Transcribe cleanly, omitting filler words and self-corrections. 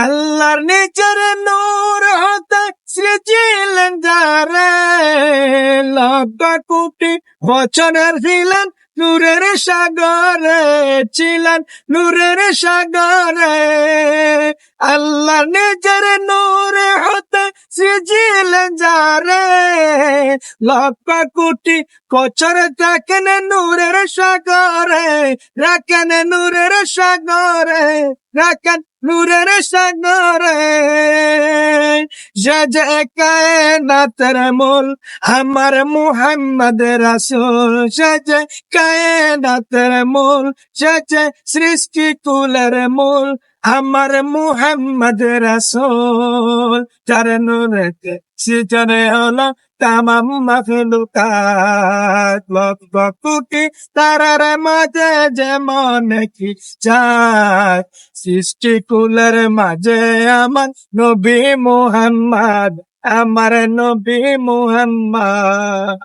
আল্লাহর নিজের নূর হতে সৃজিলেন যারে, লক্ষ কোটি বছরের ছিলেন নূরের সাগরে, ছিলেন নূরের সাগরে। আল্লাহ নিজের নূর হতে সৃজিলেন যারে, লক্ষ কোটি বছর রাখেন নূরের সাগরে, রাখেন নূরের সাগরে, রাখেন নূরের সাগরে। যে কায়নাতের মূল আমার মুহাম্মদ রাসূল, যে কায়নাতের মূল, যে সৃষ্টি কুলের মূল আমার মুহাম্মদ রাসূল। যার নূরেতে সৃজনে হলো তামাম মাখলুকাত, লক্ষ কোটি তারার মাঝে যেমন কি চাঁদ, সৃষ্টি কুলের মাঝে আমার নবী মুহাম্মদ, আমার নবী মুহাম্মদ।